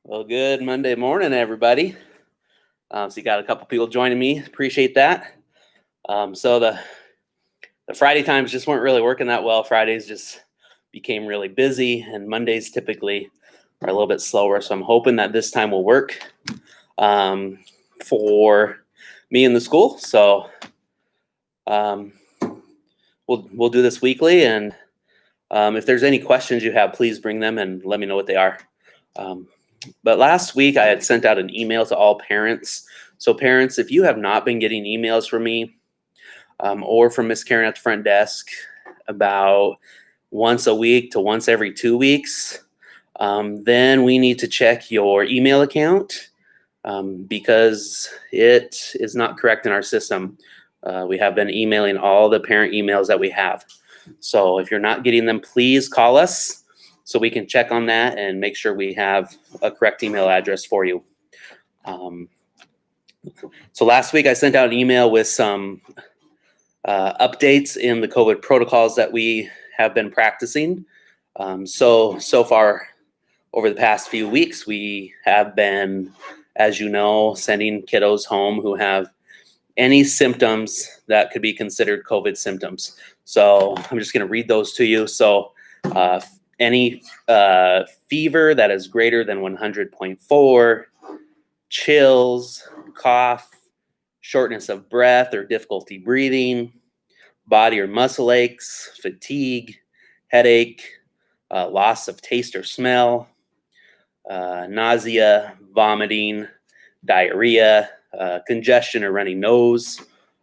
Well, good Monday morning, everybody. So you got a couple people joining me. Appreciate that. So the Friday times just weren't really working that well. Fridays just became really busy, and Mondays typically are a little bit slower. So I'm hoping that this time will work um, for me in the school. So um, we'll do this weekly, and if there's any questions you have, please bring them and let me know what they are. But last week I had sent out an email to all parents. So parents, if you have not been getting emails from me or from Miss Karen at the front desk about once a week to once every 2 weeks, then we need to check your email account because it is not correct in our system. We have been emailing all the parent emails that we have. So if you're not getting them, please call us so we can check on that and make sure we have a correct email address for you. So last week I sent out an email with some updates in the COVID protocols that we have been practicing. So far over the past few weeks, we have been, as you know, sending kiddos home who have any symptoms that could be considered COVID symptoms. So I'm just going to read those to you. So any fever that is greater than 100.4, chills, cough, shortness of breath or difficulty breathing, body or muscle aches, fatigue, headache, loss of taste or smell, nausea, vomiting, diarrhea, congestion or runny nose,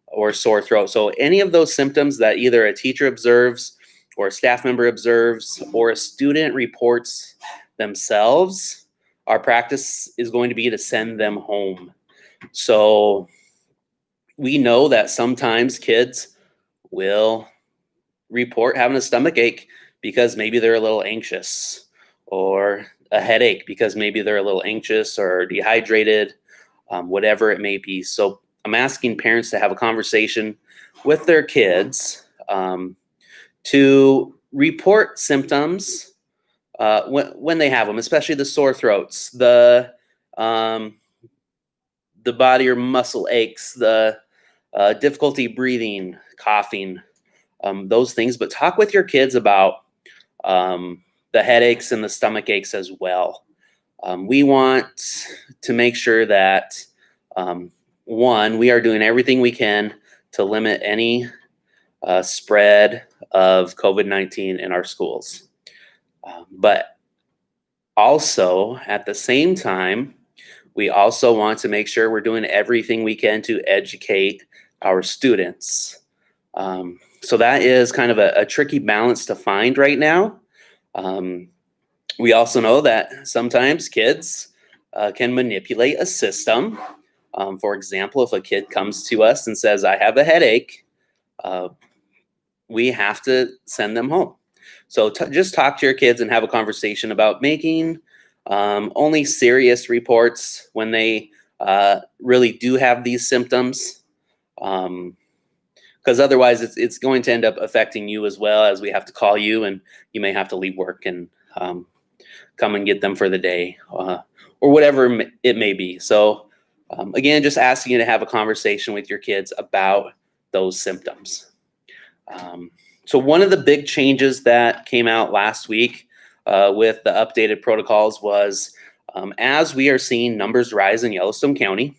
or sore throat. So any of those symptoms that either a teacher observes or a staff member observes or a student reports themselves, our practice is going to be to send them home. So we know that sometimes kids will report having a stomach ache because maybe they're a little anxious, or a headache because maybe they're a little anxious or dehydrated, whatever it may be. So I'm asking parents to have a conversation with their kids to report symptoms when they have them, especially the sore throats, the body or muscle aches, the difficulty breathing, coughing, those things. But talk with your kids about the headaches and the stomach aches as well. We want to make sure that, one, we are doing everything we can to limit any spread of COVID-19 in our schools. But also, at the same time, we also want to make sure we're doing everything we can to educate our students. So that is kind of a tricky balance to find right now. We also know that sometimes kids can manipulate a system. For example, if a kid comes to us and says, I have a headache, we have to send them home. So just talk to your kids and have a conversation about making only serious reports when they really do have these symptoms. Because otherwise it's going to end up affecting you as well, as we have to call you and you may have to leave work and come and get them for the day or whatever it may be. So again, just asking you to have a conversation with your kids about those symptoms. So one of the big changes that came out last week with the updated protocols was as we are seeing numbers rise in Yellowstone County,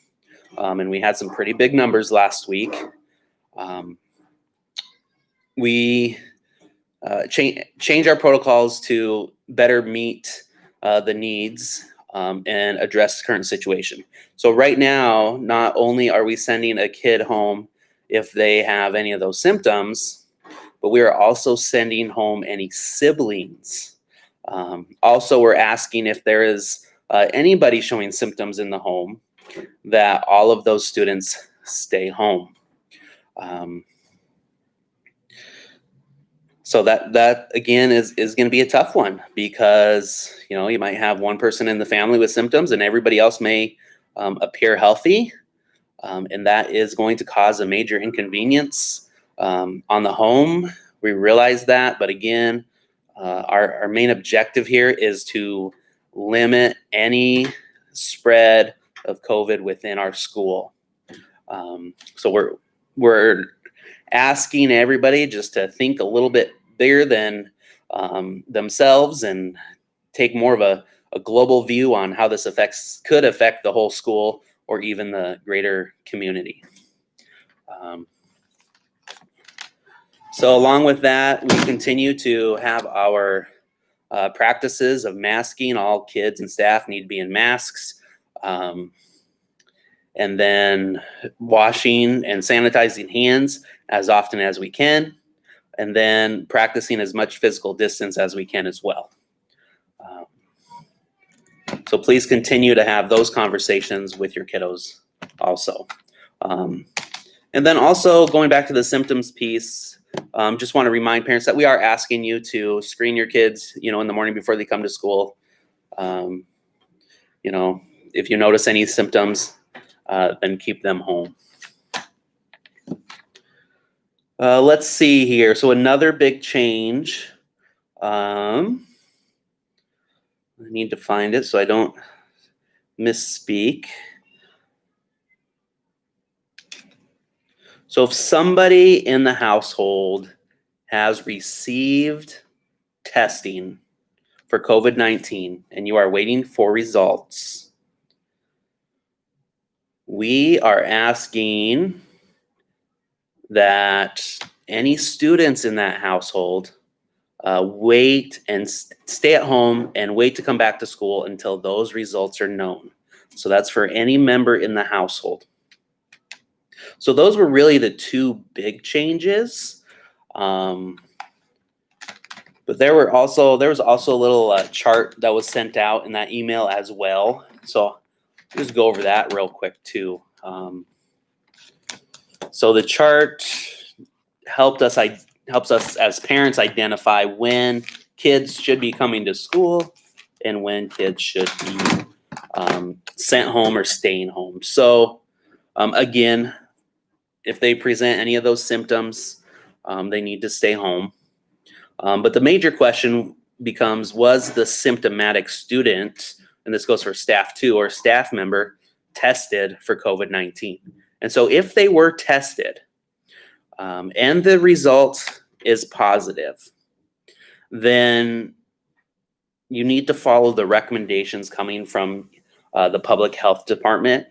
and we had some pretty big numbers last week, we change our protocols to better meet the needs and address the current situation. So right now, not only are we sending a kid home if they have any of those symptoms, but we are also sending home any siblings. Also, we're asking if there is anybody showing symptoms in the home, that all of those students stay home. So that again is going to be a tough one, because you might have one person in the family with symptoms and everybody else may appear healthy, and that is going to cause a major inconvenience on the home. We realize that, but again, our main objective here is to limit any spread of COVID within our school. So we're asking everybody just to think a little bit bigger than themselves and take more of a global view on how this could affect the whole school or even the greater community. So along with that, we continue to have our practices of masking. All kids and staff need to be in masks. And then washing and sanitizing hands as often as we can. And then practicing as much physical distance as we can as well. So please continue to have those conversations with your kiddos also. And then also going back to the symptoms piece, just want to remind parents that we are asking you to screen your kids, in the morning before they come to school. If you notice any symptoms, then keep them home. Let's see here. So another big change. I need to find it so I don't misspeak. So if somebody in the household has received testing for COVID-19 and you are waiting for results, we are asking that any students in that household wait and stay at home and wait to come back to school until those results are known. So that's for any member in the household. So those were really the two big changes. But there was also a little chart that was sent out in that email as well. So just go over that real quick too. So the chart helps us as parents identify when kids should be coming to school and when kids should be sent home or staying home. So again, if they present any of those symptoms, they need to stay home. But the major question becomes, was the symptomatic student, and this goes for staff too, or staff member, tested for COVID-19? And so if they were tested and the result is positive, then you need to follow the recommendations coming from the public health department.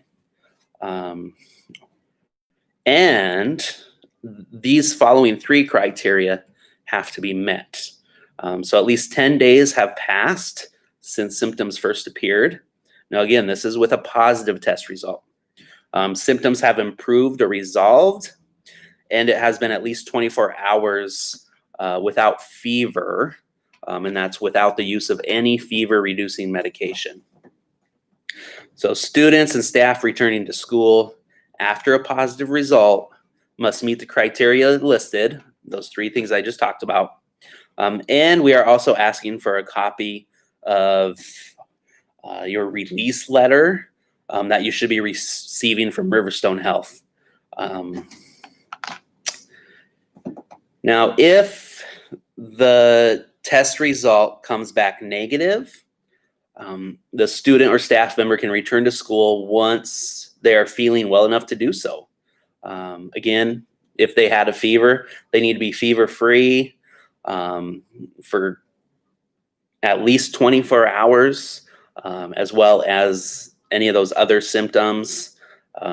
And these following three criteria have to be met. So at least 10 days have passed since symptoms first appeared. Now, again, this is with a positive test result. Symptoms have improved or resolved, and it has been at least 24 hours without fever, and that's without the use of any fever-reducing medication. So students and staff returning to school after a positive result must meet the criteria listed, those three things I just talked about. And we are also asking for a copy of your release letter that you should be receiving from Riverstone Health. Now, if the test result comes back negative, the student or staff member can return to school once they are feeling well enough to do so. Again, if they had a fever, they need to be fever-free for at least 24 hours, as well as any of those other symptoms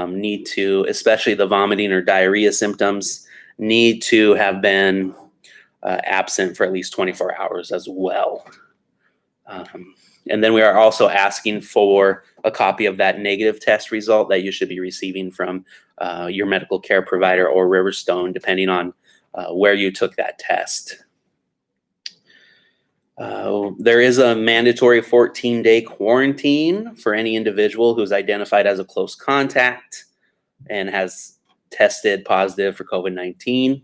need to, especially the vomiting or diarrhea symptoms, need to have been absent for at least 24 hours as well. And then we are also asking for a copy of that negative test result that you should be receiving from your medical care provider or Riverstone, depending on where you took that test. There is a mandatory 14-day quarantine for any individual who's identified as a close contact and has tested positive for COVID-19,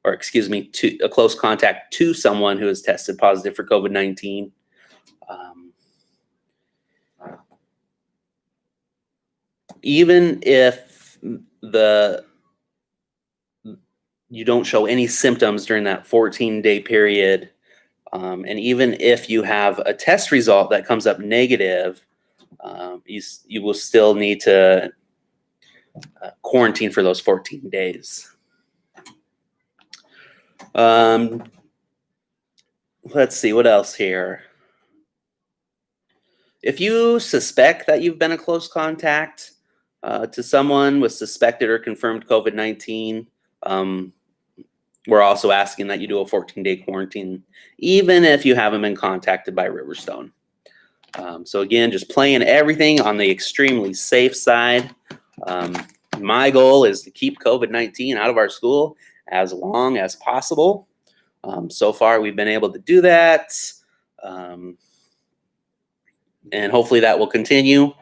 or excuse me, to a close contact to someone who has tested positive for COVID-19. Even if you don't show any symptoms during that 14-day period, And even if you have a test result that comes up negative, you will still need to quarantine for those 14 days. Let's see, what else here? If you suspect that you've been a close contact to someone with suspected or confirmed COVID-19, we're also asking that you do a 14-day quarantine, even if you haven't been contacted by Riverstone. So again, just playing everything on the extremely safe side. My goal is to keep COVID-19 out of our school as long as possible. So far, we've been able to do that. And hopefully that will continue.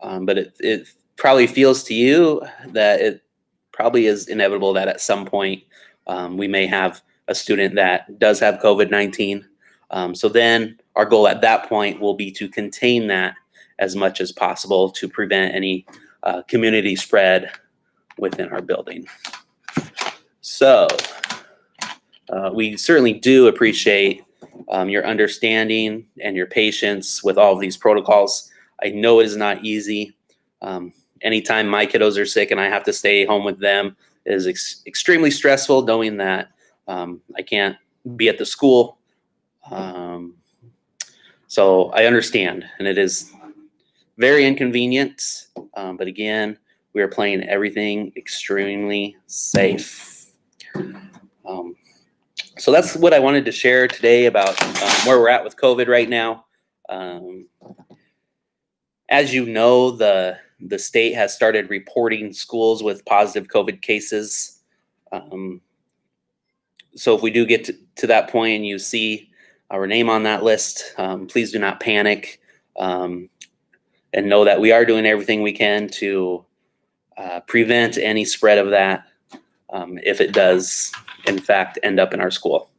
But it probably feels to you that it probably is inevitable that at some point we may have a student that does have COVID-19. So then our goal at that point will be to contain that as much as possible to prevent any community spread within our building. So we certainly do appreciate your understanding and your patience with all of these protocols. I know it is not easy. Anytime my kiddos are sick and I have to stay home with them, it is extremely stressful knowing that I can't be at the school. So I understand, and it is very inconvenient. But again, we are playing everything extremely safe. So that's what I wanted to share today about where we're at with COVID right now. As you know, the state has started reporting schools with positive COVID cases. So if we do get to that point and you see our name on that list, please do not panic, and know that we are doing everything we can to prevent any spread of that if it does, in fact, end up in our school.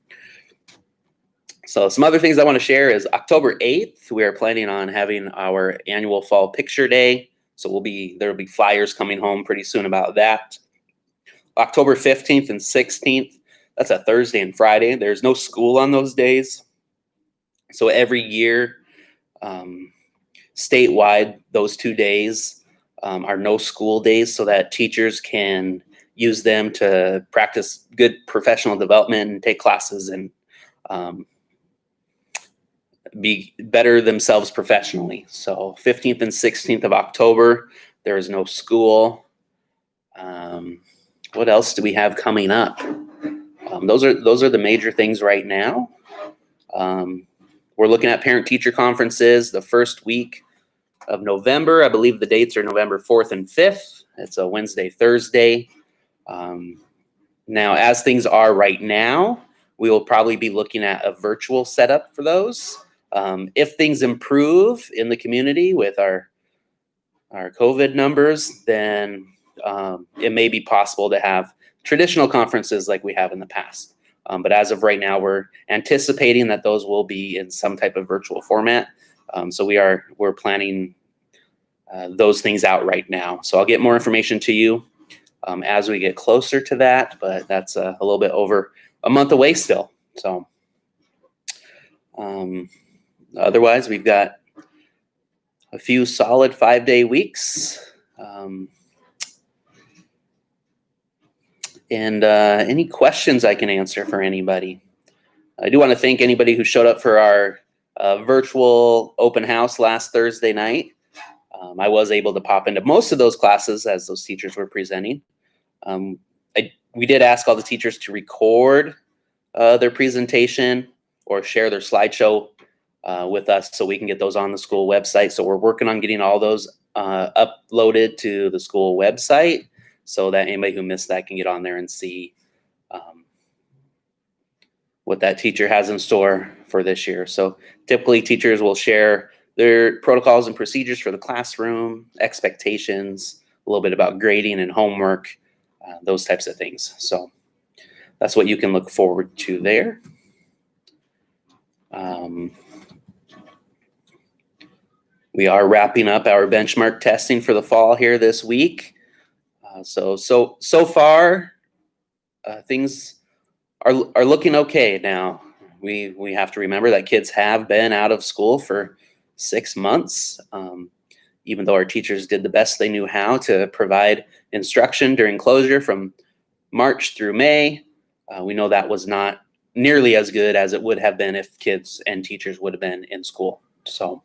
So some other things I want to share is October 8th, we are planning on having our annual Fall Picture Day. So there will be flyers coming home pretty soon about that. October 15th and 16th, that's a Thursday and Friday. There's no school on those days. So every year, statewide, those 2 days are no school days so that teachers can use them to practice good professional development and take classes and be better themselves professionally. So 15th and 16th of October, there is no school. What else do we have coming up? Those are the major things right now. We're looking at parent-teacher conferences the first week of November. I believe the dates are November 4th and 5th. It's a Wednesday, Thursday. Now, as things are right now, we will probably be looking at a virtual setup for those. If things improve in the community with our COVID numbers, then it may be possible to have traditional conferences like we have in the past. But as of right now, we're anticipating that those will be in some type of virtual format. So we're planning those things out right now. So I'll get more information to you as we get closer to that, but that's a little bit over a month away still. So otherwise, we've got a few solid 5-day weeks. And any questions I can answer for anybody. I do want to thank anybody who showed up for our virtual open house last Thursday night. I was able to pop into most of those classes as those teachers were presenting. We did ask all the teachers to record their presentation or share their slideshow with us so we can get those on the school website. So we're working on getting all those uploaded to the school website so that anybody who missed that can get on there and see what that teacher has in store for this year. So typically teachers will share their protocols and procedures for the classroom, expectations, a little bit about grading and homework, those types of things. So that's what you can look forward to there. We are wrapping up our benchmark testing for the fall here this week. So far, things are looking okay now. we have to remember that kids have been out of school for 6 months. Even though our teachers did the best they knew how to provide instruction during closure from March through May, we know that was not nearly as good as it would have been if kids and teachers would have been in school. So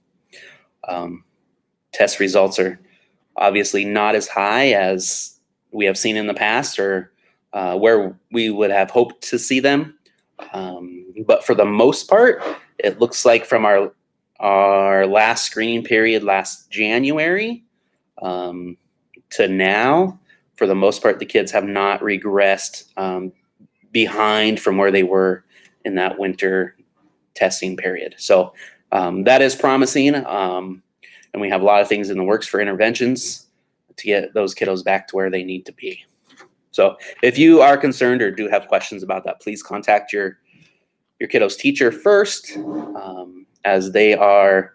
test results are obviously not as high as we have seen in the past, or where we would have hoped to see them. But for the most part, it looks like from our last screening period last January to now, for the most part, the kids have not regressed behind from where they were in that winter testing period. So that is promising. And we have a lot of things in the works for interventions to get those kiddos back to where they need to be. So if you are concerned or do have questions about that, please contact your kiddo's teacher first, as they are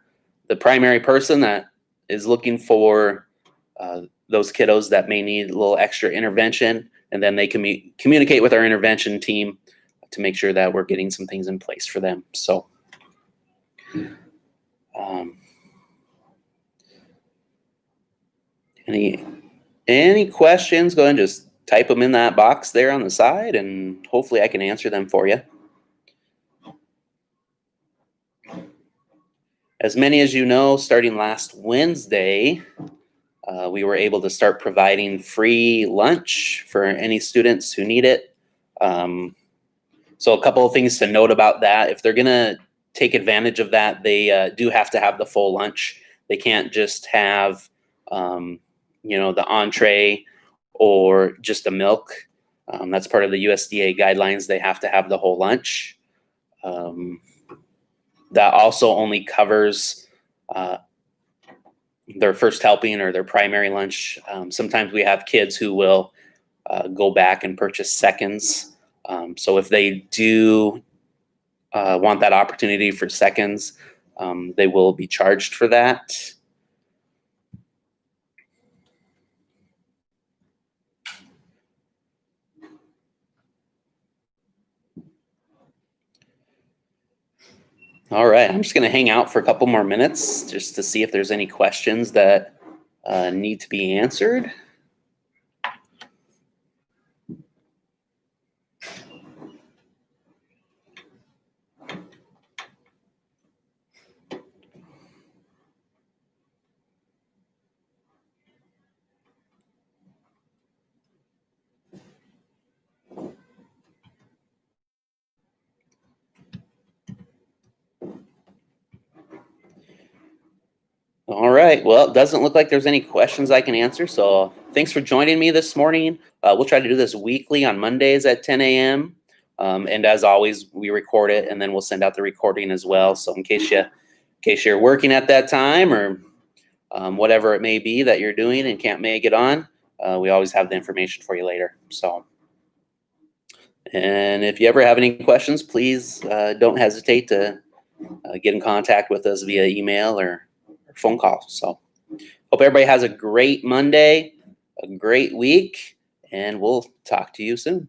the primary person that is looking for those kiddos that may need a little extra intervention, and then they can communicate with our intervention team to make sure that we're getting some things in place for them. So any questions, go ahead and just type them in that box there on the side, and hopefully I can answer them for you. As many as you know, starting last Wednesday, we were able to start providing free lunch for any students who need it. So a couple of things to note about that. If they're going to take advantage of that, they do have to have the full lunch. They can't just have, the entree or just the milk. That's part of the USDA guidelines. They have to have the whole lunch. That also only covers their first helping or their primary lunch. Sometimes we have kids who will go back and purchase seconds. So if they do want that opportunity for seconds, they will be charged for that. All right, I'm just going to hang out for a couple more minutes just to see if there's any questions that need to be answered. All right. Well, it doesn't look like there's any questions I can answer. So thanks for joining me this morning. We'll try to do this weekly on Mondays at 10 a.m. And as always, we record it and then we'll send out the recording as well. So in case you're working at that time or whatever it may be that you're doing and can't make it on, we always have the information for you later. So, and if you ever have any questions, please don't hesitate to get in contact with us via email or phone call. So hope everybody has a great Monday, a great week, and we'll talk to you soon.